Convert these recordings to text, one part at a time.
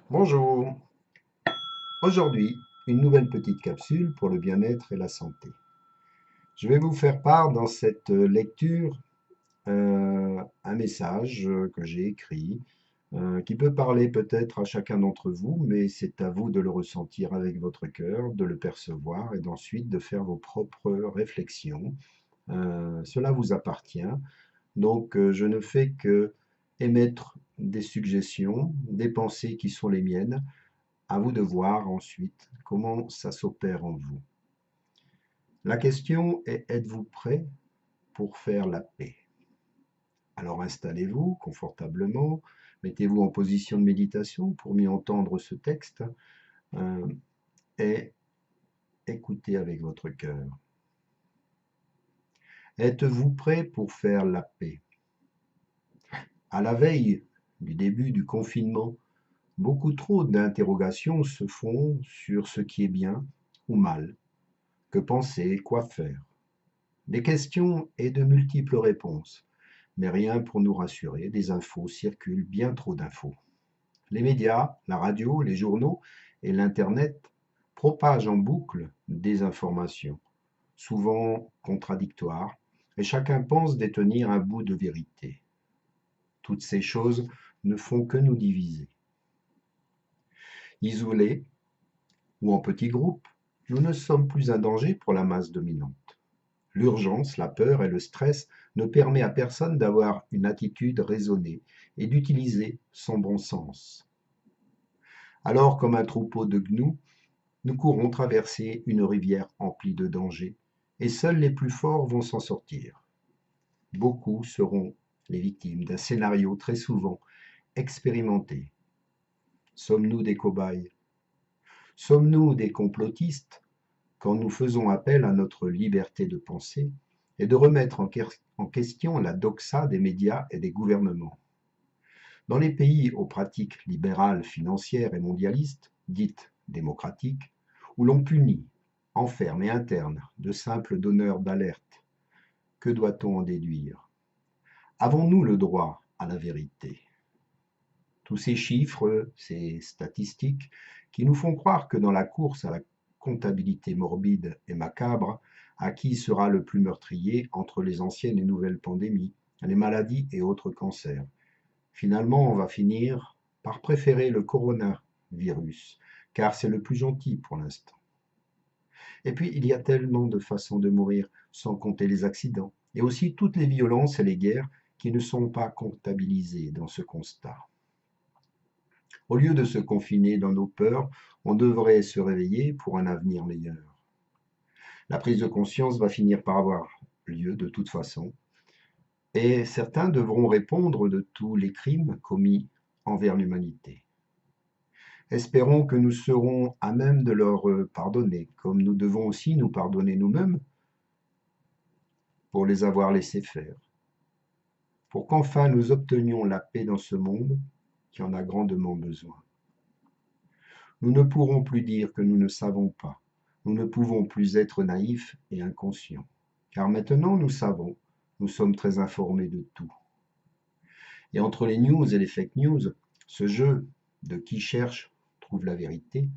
Bonjour. Aujourd'hui, une nouvelle petite capsule pour le bien-être et la santé. Je vais vous faire part dans cette lecture un message que j'ai écrit qui peut parler peut-être à chacun d'entre vous, mais c'est à vous de le ressentir avec votre cœur, de le percevoir et d'ensuite de faire vos propres réflexions. Cela vous appartient. Donc, je ne fais que émettre des suggestions, des pensées qui sont les miennes. À vous de voir ensuite comment ça s'opère en vous. La question est, êtes-vous prêt pour faire la paix? Alors installez-vous confortablement, mettez-vous en position de méditation pour mieux entendre ce texte euh, et écoutez avec votre cœur. Êtes-vous prêt pour faire la paix? À la veille du début du confinement, beaucoup trop d'interrogations se font sur ce qui est bien ou mal, que penser, quoi faire. Des questions et de multiples réponses, mais rien pour nous rassurer, des infos circulent, bien trop d'infos. Les médias, la radio, les journaux et l'Internet propagent en boucle des informations, souvent contradictoires, et chacun pense détenir un bout de vérité. Toutes ces choses ne font que nous diviser. Isolés ou en petits groupes, nous ne sommes plus un danger pour la masse dominante. L'urgence, la peur et le stress ne permettent à personne d'avoir une attitude raisonnée et d'utiliser son bon sens. Alors, comme un troupeau de gnous, nous courons traverser une rivière emplie de dangers, et seuls les plus forts vont s'en sortir. Beaucoup seront les victimes d'un scénario très souvent expérimenté. Sommes-nous des cobayes? Sommes-nous des complotistes quand nous faisons appel à notre liberté de penser et de remettre en question la doxa des médias et des gouvernements? Dans les pays aux pratiques libérales, financières et mondialistes, dites démocratiques, où l'on punit, enferme et interne de simples donneurs d'alerte, que doit-on en déduire? Avons-nous le droit à la vérité? Tous ces chiffres, ces statistiques, qui nous font croire que dans la course à la comptabilité morbide et macabre, à qui sera le plus meurtrier entre les anciennes et nouvelles pandémies, les maladies et autres cancers, finalement, on va finir par préférer le coronavirus, car c'est le plus gentil pour l'instant. Et puis, il y a tellement de façons de mourir, sans compter les accidents, et aussi toutes les violences et les guerres qui ne sont pas comptabilisées dans ce constat. Au lieu de se confiner dans nos peurs, on devrait se réveiller pour un avenir meilleur. La prise de conscience va finir par avoir lieu de toute façon, et certains devront répondre de tous les crimes commis envers l'humanité. Espérons que nous serons à même de leur pardonner, comme nous devons aussi nous pardonner nous-mêmes pour les avoir laissés faire, pour qu'enfin nous obtenions la paix dans ce monde qui en a grandement besoin. Nous ne pourrons plus dire que nous ne savons pas. Nous ne pouvons plus être naïfs et inconscients. Car maintenant nous savons, nous sommes très informés de tout. Et entre les news et les fake news, ce jeu de qui cherche trouve la vérité,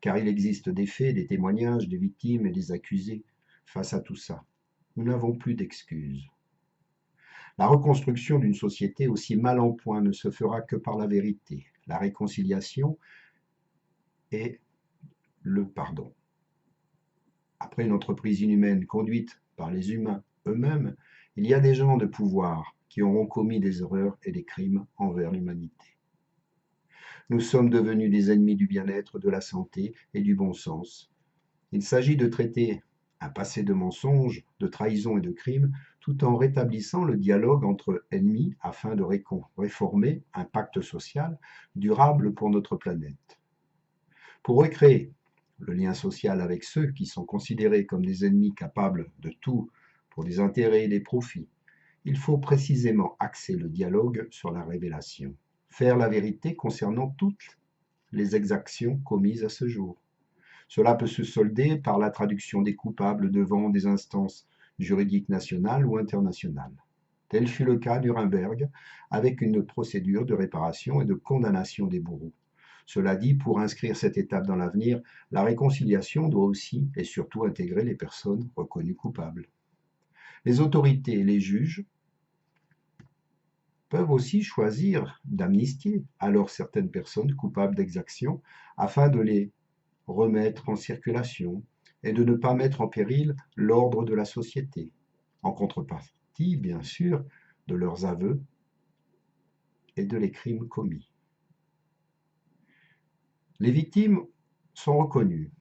car il existe des faits, des témoignages, des victimes et des accusés. Face à tout ça, nous n'avons plus d'excuses. La reconstruction d'une société aussi mal en point ne se fera que par la vérité, la réconciliation et le pardon. Après une entreprise inhumaine conduite par les humains eux-mêmes, il y a des gens de pouvoir qui auront commis des erreurs et des crimes envers l'humanité. Nous sommes devenus des ennemis du bien-être, de la santé et du bon sens. Il s'agit de traiter un passé de mensonges, de trahison et de crimes, tout en rétablissant le dialogue entre ennemis afin de réformer un pacte social durable pour notre planète. Pour recréer le lien social avec ceux qui sont considérés comme des ennemis capables de tout pour des intérêts et des profits, il faut précisément axer le dialogue sur la révélation, faire la vérité concernant toutes les exactions commises à ce jour. Cela peut se solder par la traduction des coupables devant des instances juridiques nationales ou internationales. Tel fut le cas à Nuremberg, avec une procédure de réparation et de condamnation des bourreaux. Cela dit, pour inscrire cette étape dans l'avenir, la réconciliation doit aussi et surtout intégrer les personnes reconnues coupables. Les autorités et les juges peuvent aussi choisir d'amnistier alors certaines personnes coupables d'exactions afin de les remettre en circulation et de ne pas mettre en péril l'ordre de la société, en contrepartie, bien sûr, de leurs aveux et de les crimes commis. Les victimes sont reconnues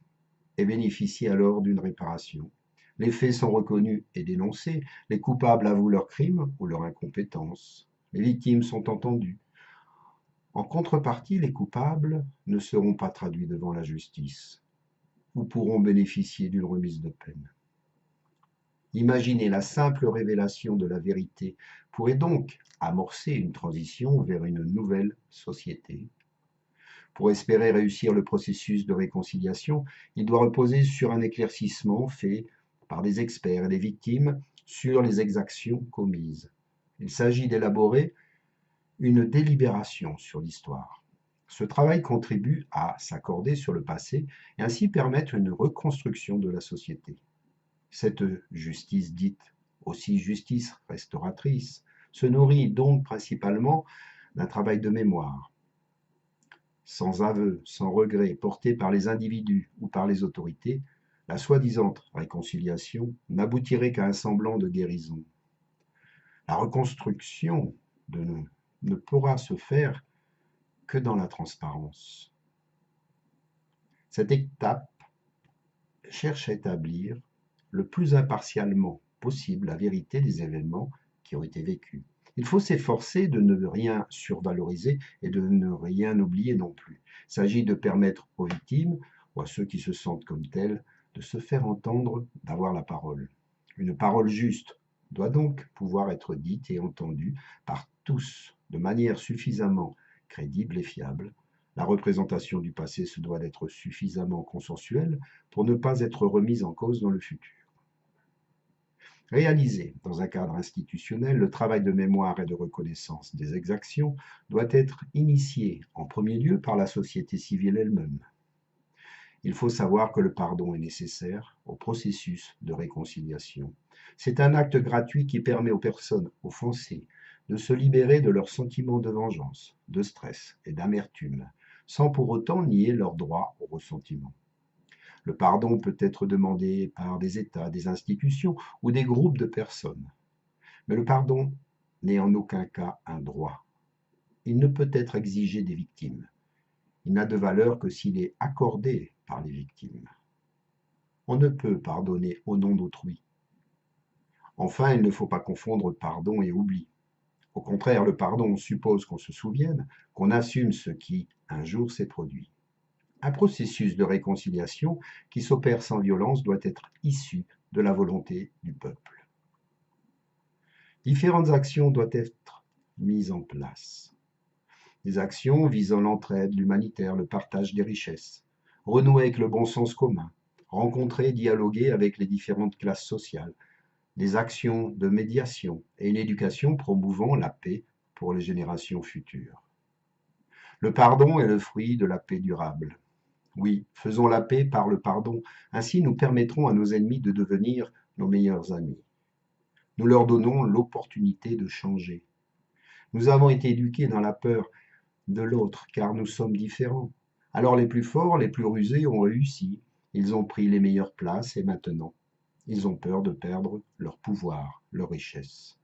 et bénéficient alors d'une réparation. Les faits sont reconnus et dénoncés, les coupables avouent leurs crimes ou leur incompétence. Les victimes sont entendues. En contrepartie, les coupables ne seront pas traduits devant la justice ou pourront bénéficier d'une remise de peine. Imaginez, la simple révélation de la vérité pourrait donc amorcer une transition vers une nouvelle société. Pour espérer réussir le processus de réconciliation, il doit reposer sur un éclaircissement fait par des experts et des victimes sur les exactions commises. Il s'agit d'élaborer une délibération sur l'histoire. Ce travail contribue à s'accorder sur le passé et ainsi permettre une reconstruction de la société. Cette justice dite aussi justice restauratrice se nourrit donc principalement d'un travail de mémoire. Sans aveu, sans regret, porté par les individus ou par les autorités, la soi-disant réconciliation n'aboutirait qu'à un semblant de guérison. La reconstruction ne pourra se faire que dans la transparence. Cette étape cherche à établir le plus impartialement possible la vérité des événements qui ont été vécus. Il faut s'efforcer de ne rien survaloriser et de ne rien oublier non plus. Il s'agit de permettre aux victimes ou à ceux qui se sentent comme tels de se faire entendre, d'avoir la parole. Une parole juste doit donc pouvoir être dite et entendue par tous de manière suffisamment crédible et fiable. La représentation du passé se doit d'être suffisamment consensuelle pour ne pas être remise en cause dans le futur. Réalisé dans un cadre institutionnel, le travail de mémoire et de reconnaissance des exactions doit être initié en premier lieu par la société civile elle-même. Il faut savoir que le pardon est nécessaire au processus de réconciliation. C'est un acte gratuit qui permet aux personnes offensées de se libérer de leurs sentiments de vengeance, de stress et d'amertume, sans pour autant nier leur droit au ressentiment. Le pardon peut être demandé par des États, des institutions ou des groupes de personnes. Mais le pardon n'est en aucun cas un droit. Il ne peut être exigé des victimes. Il n'a de valeur que s'il est accordé par les victimes. On ne peut pardonner au nom d'autrui. Enfin, il ne faut pas confondre pardon et oubli. Au contraire, le pardon suppose qu'on se souvienne, qu'on assume ce qui, un jour, s'est produit. Un processus de réconciliation qui s'opère sans violence doit être issu de la volonté du peuple. Différentes actions doivent être mises en place. Des actions visant l'entraide, l'humanitaire, le partage des richesses, renouer avec le bon sens commun, rencontrer et dialoguer avec les différentes classes sociales, des actions de médiation et une éducation promouvant la paix pour les générations futures. Le pardon est le fruit de la paix durable. Oui, faisons la paix par le pardon, ainsi nous permettrons à nos ennemis de devenir nos meilleurs amis. Nous leur donnons l'opportunité de changer. Nous avons été éduqués dans la peur de l'autre, car nous sommes différents. Alors les plus forts, les plus rusés ont réussi. Ils ont pris les meilleures places et maintenant, ils ont peur de perdre leur pouvoir, leur richesse.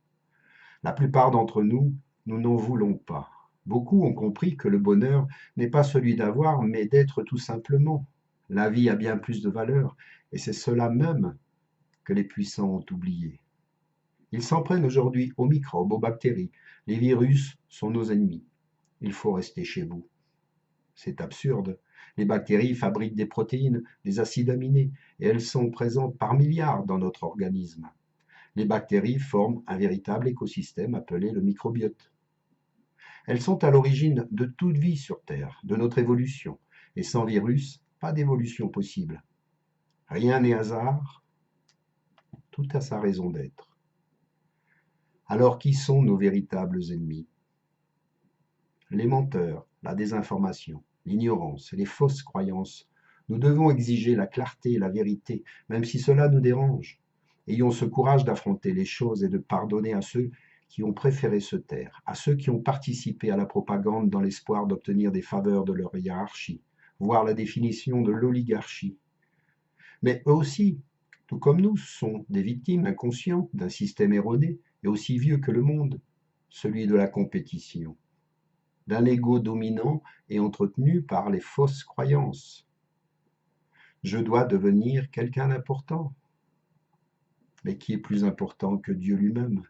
La plupart d'entre nous, nous n'en voulons pas. Beaucoup ont compris que le bonheur n'est pas celui d'avoir, mais d'être tout simplement. La vie a bien plus de valeur, et c'est cela même que les puissants ont oublié. Ils s'en prennent aujourd'hui aux microbes, aux bactéries. Les virus sont nos ennemis. Il faut rester chez vous. C'est absurde. Les bactéries fabriquent des protéines, des acides aminés, et elles sont présentes par milliards dans notre organisme. Les bactéries forment un véritable écosystème appelé le microbiote. Elles sont à l'origine de toute vie sur Terre, de notre évolution, et sans virus, pas d'évolution possible. Rien n'est hasard, tout a sa raison d'être. Alors qui sont nos véritables ennemis? Les menteurs, la désinformation, l'ignorance et les fausses croyances. Nous devons exiger la clarté et la vérité, même si cela nous dérange. Ayons ce courage d'affronter les choses et de pardonner à ceux qui ont préféré se taire, à ceux qui ont participé à la propagande dans l'espoir d'obtenir des faveurs de leur hiérarchie, voire la définition de l'oligarchie. Mais eux aussi, tout comme nous, sont des victimes inconscientes d'un système erroné et aussi vieux que le monde, celui de la compétition, d'un ego dominant et entretenu par les fausses croyances. Je dois devenir quelqu'un d'important. Mais qui est plus important que Dieu lui-même?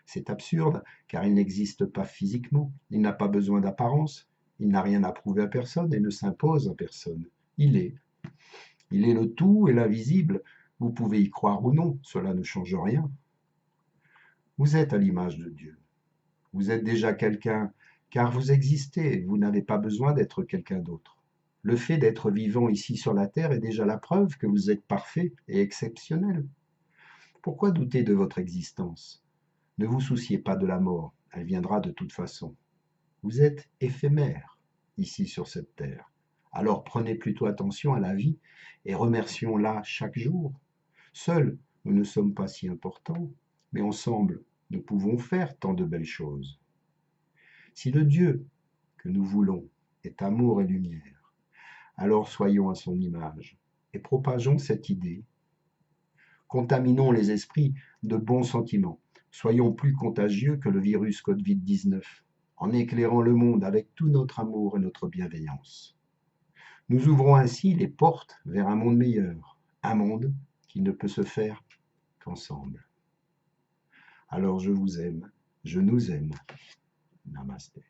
C'est absurde, car il n'existe pas physiquement, il n'a pas besoin d'apparence, il n'a rien à prouver à personne et ne s'impose à personne. Il est. Il est le tout et l'invisible. Vous pouvez y croire ou non, cela ne change rien. Vous êtes à l'image de Dieu. Vous êtes déjà quelqu'un, car vous existez, vous n'avez pas besoin d'être quelqu'un d'autre. Le fait d'être vivant ici sur la terre est déjà la preuve que vous êtes parfait et exceptionnel. Pourquoi douter de votre existence? Ne vous souciez pas de la mort, elle viendra de toute façon. Vous êtes éphémère ici sur cette terre. Alors prenez plutôt attention à la vie et remercions-la chaque jour. Seuls, nous ne sommes pas si importants, mais ensemble, nous pouvons faire tant de belles choses. Si le Dieu que nous voulons est amour et lumière, alors soyons à son image et propageons cette idée. Contaminons les esprits de bons sentiments. Soyons plus contagieux que le virus Covid-19 en éclairant le monde avec tout notre amour et notre bienveillance. Nous ouvrons ainsi les portes vers un monde meilleur, un monde qui ne peut se faire qu'ensemble. Alors je vous aime, je nous aime. Namasté.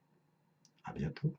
À bientôt.